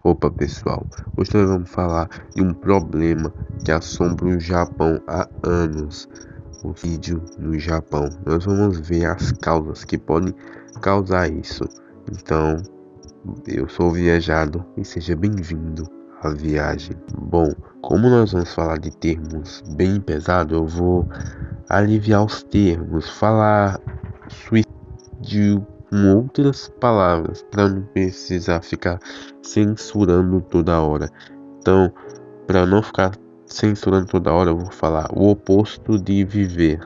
Opa pessoal, hoje nós vamos falar de um problema que assombra o Japão há anos. O vídeo no Japão, nós vamos ver as causas que podem causar isso. Então, eu sou o Viajado e seja bem-vindo à viagem. Bom, como nós vamos falar de termos bem pesados, eu vou aliviar os termos, falar suicídio com outras palavras, para não precisar ficar censurando toda hora. Então, para não ficar censurando toda hora, eu vou falar o oposto de viver.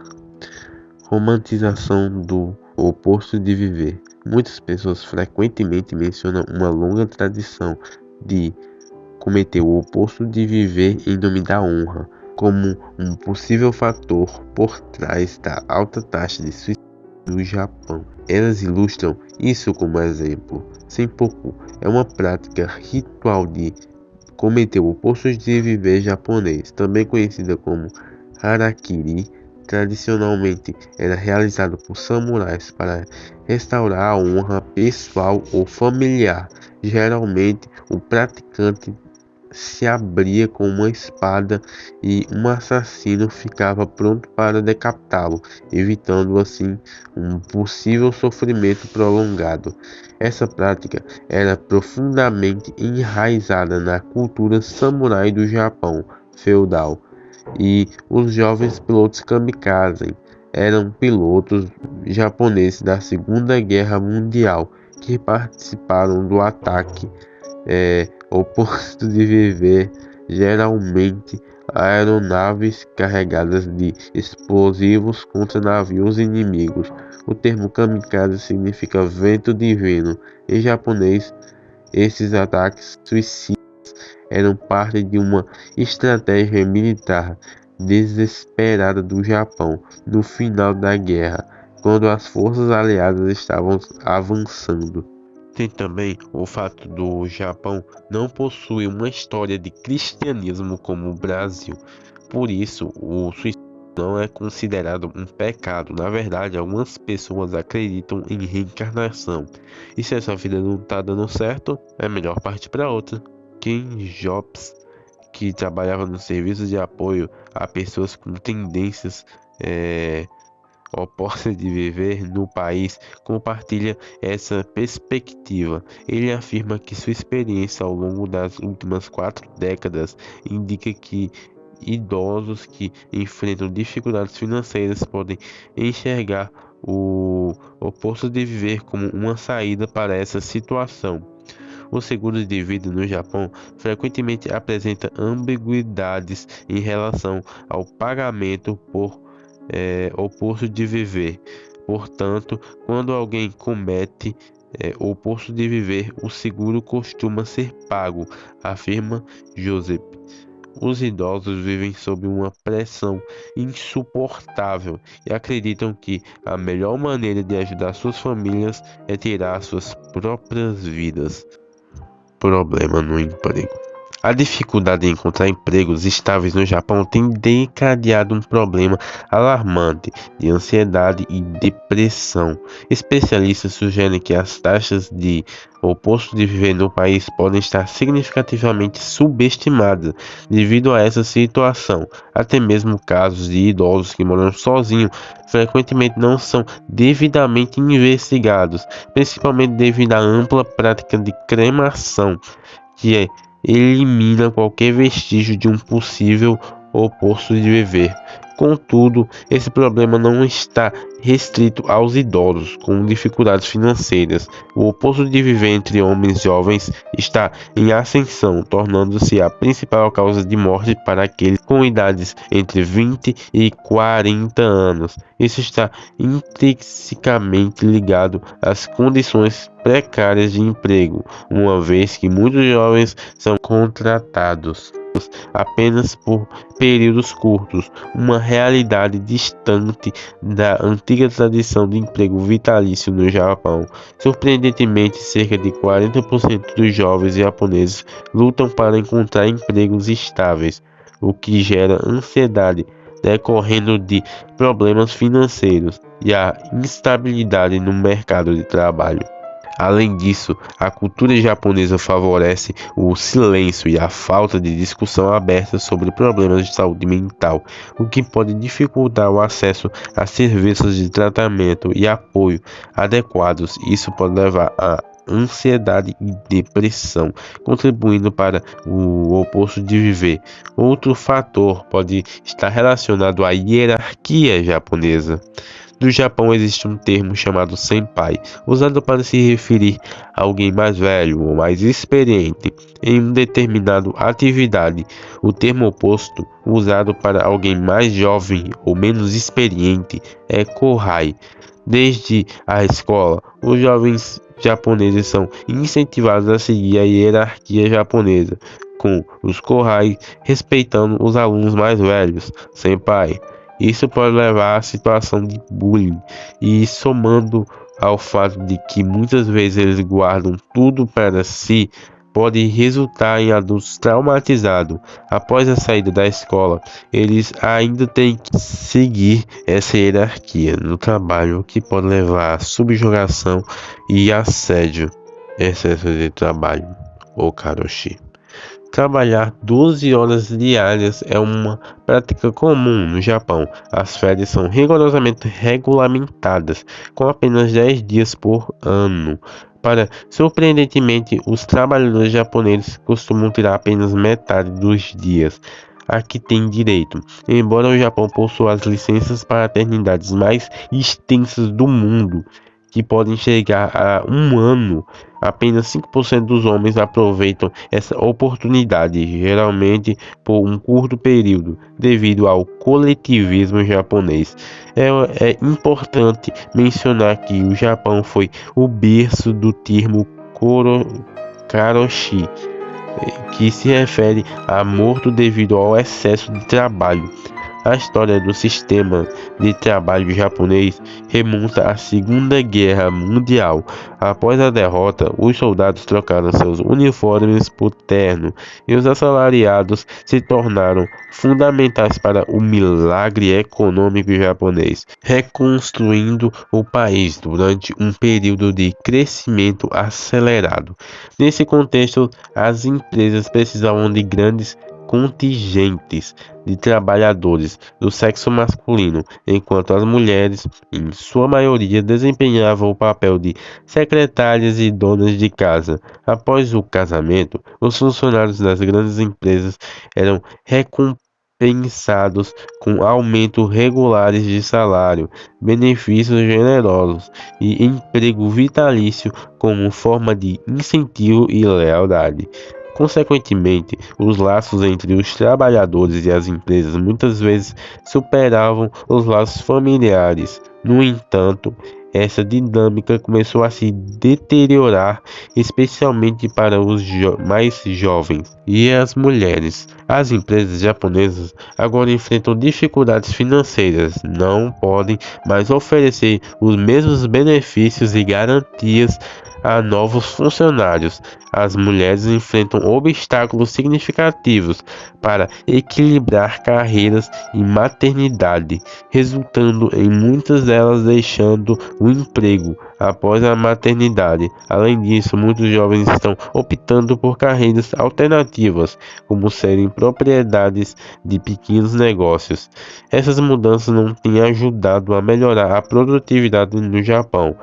Romantização do oposto de viver. Muitas pessoas frequentemente mencionam uma longa tradição de cometer o oposto de viver em nome da honra, como um possível fator por trás da alta taxa de suicídio no Japão. Elas ilustram isso como exemplo. Senpoku é uma prática ritual de cometer o oposto de viver japonês, também conhecida como harakiri. Tradicionalmente era realizado por samurais para restaurar a honra pessoal ou familiar. Geralmente, o praticante se abria com uma espada e um assassino ficava pronto para decapitá-lo, evitando assim um possível sofrimento prolongado. Essa prática era profundamente enraizada na cultura samurai do Japão feudal, e os jovens pilotos kamikaze eram pilotos japoneses da Segunda Guerra Mundial que participaram do ataque oposto de viver, geralmente aeronaves carregadas de explosivos contra navios inimigos. O termo kamikaze significa vento divino. Em japonês, esses ataques suicidas eram parte de uma estratégia militar desesperada do Japão no final da guerra, quando as forças aliadas estavam avançando. Tem também o fato do Japão não possuir uma história de cristianismo como o Brasil. Por isso, o suicídio não é considerado um pecado. Na verdade, algumas pessoas acreditam em reencarnação. E se a sua vida não está dando certo, é melhor partir para outra. Ken Jobs, que trabalhava no serviço de apoio a pessoas com tendências oposta de viver no país, compartilha essa perspectiva. Ele afirma que sua experiência ao longo das últimas 4 décadas indica que idosos que enfrentam dificuldades financeiras podem enxergar o oposto de viver como uma saída para essa situação. O seguro de vida no Japão frequentemente apresenta ambiguidades em relação ao pagamento por oposto de viver. Portanto, quando alguém comete o oposto de viver, o seguro costuma ser pago, afirma Joseph. Os idosos vivem sob uma pressão insuportável e acreditam que a melhor maneira de ajudar suas famílias é tirar suas próprias vidas. Problema no emprego. A dificuldade em encontrar empregos estáveis no Japão tem desencadeado um problema alarmante de ansiedade e depressão. Especialistas sugerem que as taxas de oposto de viver no país podem estar significativamente subestimadas devido a essa situação. Até mesmo casos de idosos que moram sozinhos frequentemente não são devidamente investigados, principalmente devido à ampla prática de cremação, que elimina qualquer vestígio de um possível oposto de viver. Contudo, esse problema não está restrito aos idosos com dificuldades financeiras. O oposto de viver entre homens jovens está em ascensão, tornando-se a principal causa de morte para aqueles com idades entre 20 e 40 anos. Isso está intrinsecamente ligado às condições precárias de emprego, uma vez que muitos jovens são contratados apenas por períodos curtos, uma realidade distante da antiga tradição de emprego vitalício no Japão. Surpreendentemente, cerca de 40% dos jovens japoneses lutam para encontrar empregos estáveis, o que gera ansiedade decorrendo de problemas financeiros e a instabilidade no mercado de trabalho. Além disso, a cultura japonesa favorece o silêncio e a falta de discussão aberta sobre problemas de saúde mental, o que pode dificultar o acesso a serviços de tratamento e apoio adequados. Isso pode levar a ansiedade e depressão, contribuindo para o oposto de viver. Outro fator pode estar relacionado à hierarquia japonesa. No Japão existe um termo chamado senpai, usado para se referir a alguém mais velho ou mais experiente em uma determinada atividade. O termo oposto, usado para alguém mais jovem ou menos experiente, é kohai. Desde a escola, os jovens japoneses são incentivados a seguir a hierarquia japonesa, com os kohai respeitando os alunos mais velhos, senpai. Isso pode levar à situação de bullying e somando ao fato de que muitas vezes eles guardam tudo para si, pode resultar em adultos traumatizados. Após a saída da escola, eles ainda têm que seguir essa hierarquia no trabalho, o que pode levar à subjugação e assédio, excesso de trabalho ou karoshi. Trabalhar 12 horas diárias é uma prática comum no Japão. As férias são rigorosamente regulamentadas, com apenas 10 dias por ano. Surpreendentemente, os trabalhadores japoneses costumam tirar apenas metade dos dias a que têm direito. Embora o Japão possua as licenças paternidades mais extensas do mundo, que podem chegar a um ano, apenas 5% dos homens aproveitam essa oportunidade, geralmente por um curto período, devido ao coletivismo japonês. É importante mencionar que o Japão foi o berço do termo karoshi, que se refere a morto devido ao excesso de trabalho. A história do sistema de trabalho japonês remonta à Segunda Guerra Mundial. Após a derrota, os soldados trocaram seus uniformes por terno e os assalariados se tornaram fundamentais para o milagre econômico japonês, reconstruindo o país durante um período de crescimento acelerado. Nesse contexto, as empresas precisavam de grandes contingentes de trabalhadores do sexo masculino, enquanto as mulheres, em sua maioria, desempenhavam o papel de secretárias e donas de casa. Após o casamento, os funcionários das grandes empresas eram recompensados com aumentos regulares de salário, benefícios generosos e emprego vitalício como forma de incentivo e lealdade. Consequentemente, os laços entre os trabalhadores e as empresas muitas vezes superavam os laços familiares. No entanto, essa dinâmica começou a se deteriorar, especialmente para os mais jovens e as mulheres. As empresas japonesas agora enfrentam dificuldades financeiras, não podem mais oferecer os mesmos benefícios e garantias a novos funcionários. As mulheres enfrentam obstáculos significativos para equilibrar carreiras e maternidade, resultando em muitas delas deixando o emprego após a maternidade. Além disso, muitos jovens estão optando por carreiras alternativas, como serem propriedades de pequenos negócios. Essas mudanças não têm ajudado a melhorar a produtividade no Japão,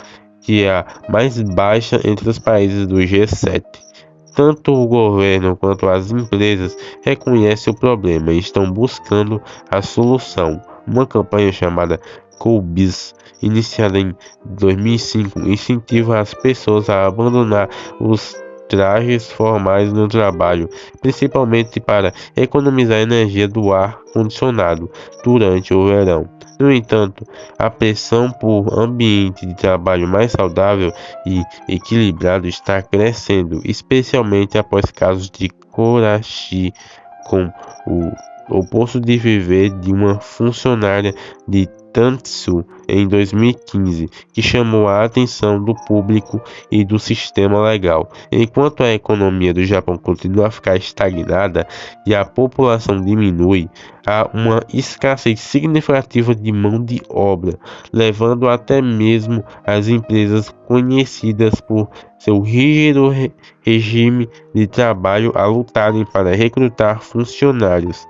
que é a mais baixa entre os países do G7. Tanto o governo quanto as empresas reconhecem o problema e estão buscando a solução. Uma campanha chamada Koubis, iniciada em 2005, incentiva as pessoas a abandonar os trajes formais no trabalho, principalmente para economizar energia do ar-condicionado durante o verão. No entanto, a pressão por ambiente de trabalho mais saudável e equilibrado está crescendo, especialmente após casos de Korashi, com o O Poço de Viver de uma funcionária de Tantsu em 2015, que chamou a atenção do público e do sistema legal. Enquanto a economia do Japão continua a ficar estagnada e a população diminui, há uma escassez significativa de mão de obra, levando até mesmo as empresas conhecidas por seu rígido regime de trabalho a lutarem para recrutar funcionários.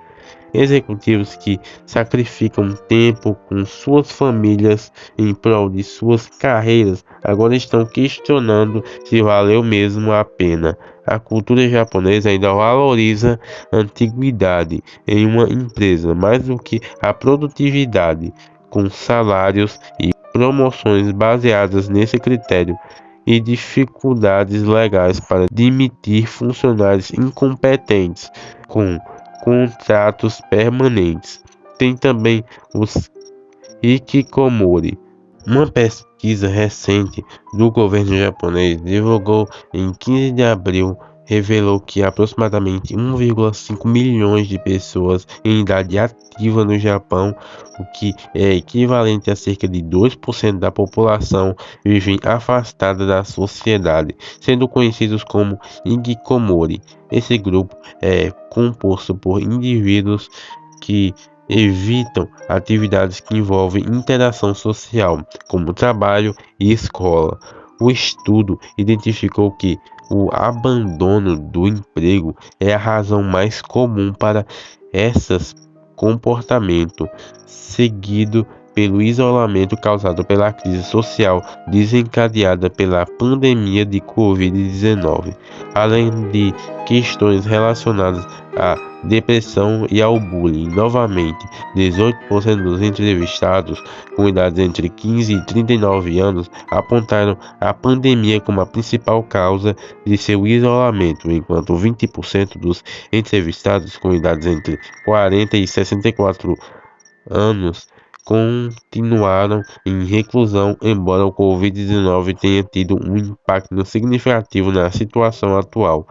Executivos que sacrificam tempo com suas famílias em prol de suas carreiras agora estão questionando se valeu mesmo a pena. A cultura japonesa ainda valoriza a antiguidade em uma empresa mais do que a produtividade, com salários e promoções baseadas nesse critério e dificuldades legais para demitir funcionários incompetentes com contratos permanentes. Tem também os hikikomori. Uma pesquisa recente do governo japonês divulgou em 15 de abril revelou que aproximadamente 1,5 milhões de pessoas em idade ativa no Japão, o que é equivalente a cerca de 2% da população, vivem afastada da sociedade, sendo conhecidos como hikikomori. Esse grupo é composto por indivíduos que evitam atividades que envolvem interação social, como trabalho e escola. O estudo identificou que o abandono do emprego é a razão mais comum para esses comportamentos, seguido pelo isolamento causado pela crise social desencadeada pela pandemia de Covid-19, além de questões relacionadas à depressão e ao bullying. Novamente, 18% dos entrevistados com idades entre 15 e 39 anos apontaram a pandemia como a principal causa de seu isolamento, enquanto 20% dos entrevistados com idades entre 40 e 64 anos continuaram em reclusão, embora o Covid-19 tenha tido um impacto significativo na situação atual.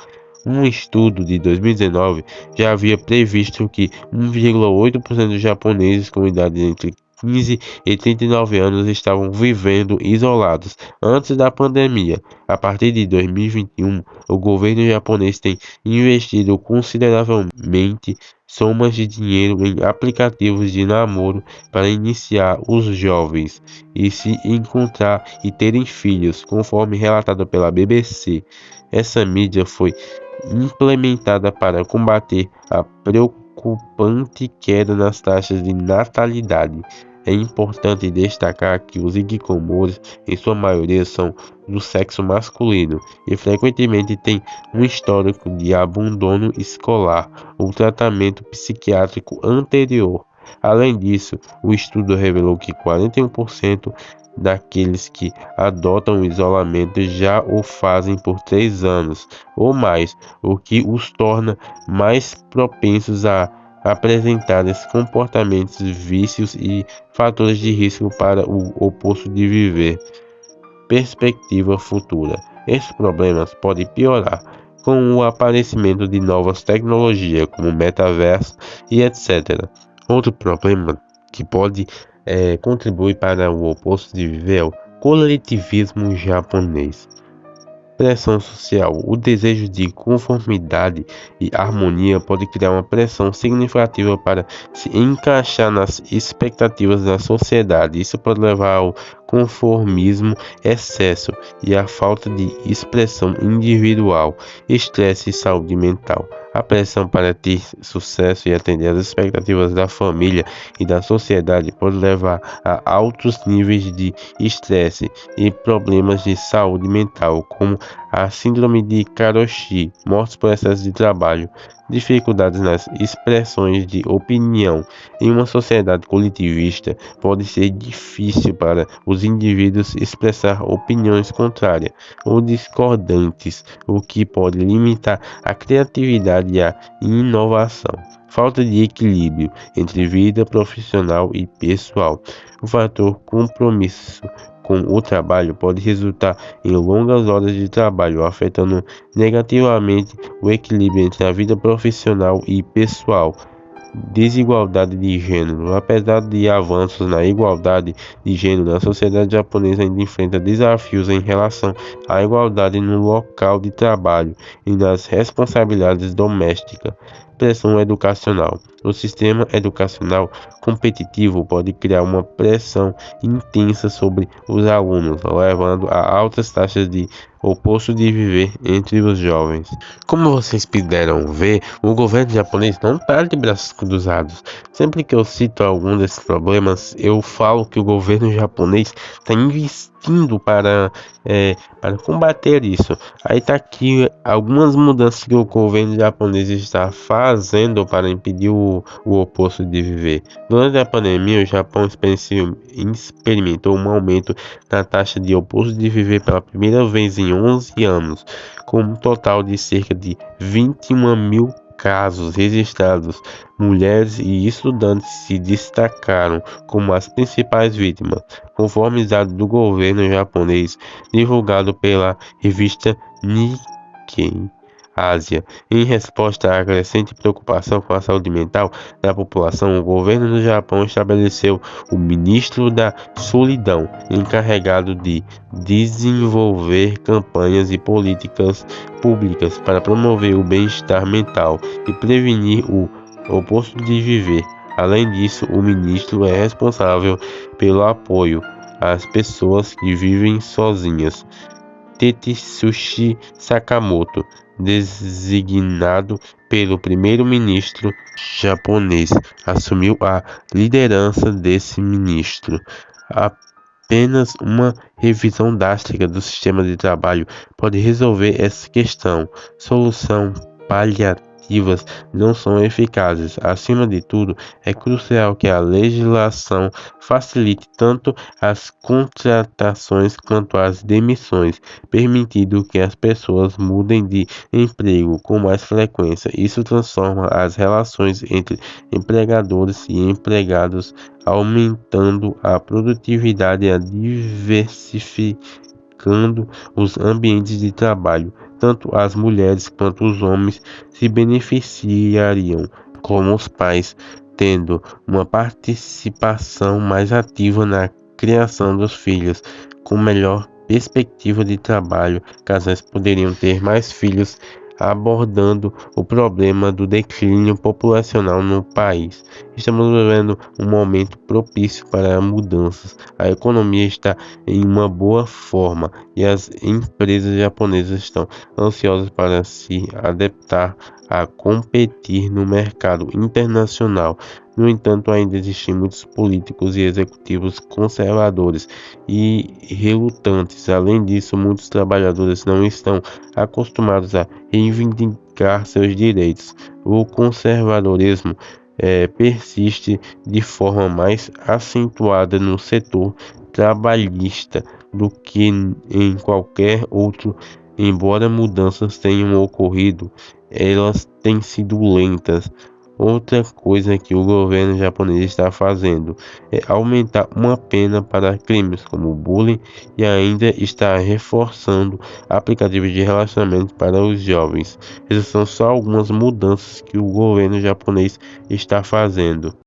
Um estudo de 2019 já havia previsto que 1,8% dos japoneses com idade entre 15 e 39 anos estavam vivendo isolados antes da pandemia. A partir de 2021, o governo japonês tem investido consideravelmente somas de dinheiro em aplicativos de namoro para iniciar os jovens e se encontrar e terem filhos, conforme relatado pela BBC. Essa mídia foi implementada para combater a preocupante queda nas taxas de natalidade. É importante destacar que os hikikomoris, em sua maioria, são do sexo masculino e frequentemente têm um histórico de abandono escolar ou tratamento psiquiátrico anterior. Além disso, o estudo revelou que 41% daqueles que adotam o isolamento já o fazem por 3 anos ou mais, o que os torna mais propensos a apresentar esses comportamentos, vícios e fatores de risco para o Poço de Viver. Perspectiva futura. Esses problemas podem piorar com o aparecimento de novas tecnologias, como metaverso e etc. Outro problema que pode contribuir para o Poço de Viver é o coletivismo japonês. Pressão social. O desejo de conformidade e harmonia pode criar uma pressão significativa para se encaixar nas expectativas da sociedade. Isso pode levar ao conformismo, excesso e à falta de expressão individual, estresse e saúde mental. A pressão para ter sucesso e atender às expectativas da família e da sociedade pode levar a altos níveis de estresse e problemas de saúde mental, como a síndrome de Karoshi, mortes por excesso de trabalho, dificuldades nas expressões de opinião. Em uma sociedade coletivista, pode ser difícil para os indivíduos expressar opiniões contrárias ou discordantes, o que pode limitar a criatividade e a inovação. Falta de equilíbrio entre vida profissional e pessoal. O fator compromisso com o trabalho pode resultar em longas horas de trabalho, afetando negativamente o equilíbrio entre a vida profissional e pessoal. desigualdade de gênero. Apesar de avanços na igualdade de gênero, a sociedade japonesa ainda enfrenta desafios em relação à igualdade no local de trabalho e nas responsabilidades domésticas. Pressão educacional. O sistema educacional competitivo pode criar uma pressão intensa sobre os alunos, levando a altas taxas de oposto de viver entre os jovens. Como vocês puderam ver, o governo japonês não está de braços cruzados. Sempre que eu cito algum desses problemas, eu falo que o governo japonês está investindo para combater isso. Aí está aqui algumas mudanças que o governo japonês está fazendo para impedir o oposto de viver. Durante a pandemia, o Japão experimentou um aumento na taxa de oposto de viver pela primeira vez em 11 anos, com um total de cerca de 21 mil casos registrados. Mulheres e estudantes se destacaram como as principais vítimas, conforme dados do governo japonês divulgado pela revista Nikkei Ásia. Em resposta à crescente preocupação com a saúde mental da população, o governo do Japão estabeleceu o Ministro da Solidão, encarregado de desenvolver campanhas e políticas públicas para promover o bem-estar mental e prevenir o oposto de viver. Além disso, o ministro é responsável pelo apoio às pessoas que vivem sozinhas. Tetsushi Sakamoto, designado pelo primeiro-ministro japonês, assumiu a liderança desse ministro. Apenas uma revisão drástica do sistema de trabalho pode resolver essa questão. Solução paliativas não são eficazes. Acima de tudo, é crucial que a legislação facilite tanto as contratações quanto as demissões, permitindo que as pessoas mudem de emprego com mais frequência. Isso transforma as relações entre empregadores e empregados, aumentando a produtividade e diversificando os ambientes de trabalho. Tanto as mulheres quanto os homens se beneficiariam, como os pais, tendo uma participação mais ativa na criação dos filhos, com melhor perspectiva de trabalho. Casais poderiam ter mais filhos, abordando o problema do declínio populacional no país. Estamos vivendo um momento propício para mudanças. A economia está em uma boa forma e as empresas japonesas estão ansiosas para se adaptar a competir no mercado internacional. No entanto, ainda existem muitos políticos e executivos conservadores e relutantes. Além disso, muitos trabalhadores não estão acostumados a reivindicar seus direitos. O conservadorismo persiste de forma mais acentuada no setor trabalhista do que em qualquer outro. Embora mudanças tenham ocorrido, elas têm sido lentas. Outra coisa que o governo japonês está fazendo é aumentar uma pena para crimes como bullying e ainda está reforçando aplicativos de relacionamento para os jovens. Essas são só algumas mudanças que o governo japonês está fazendo.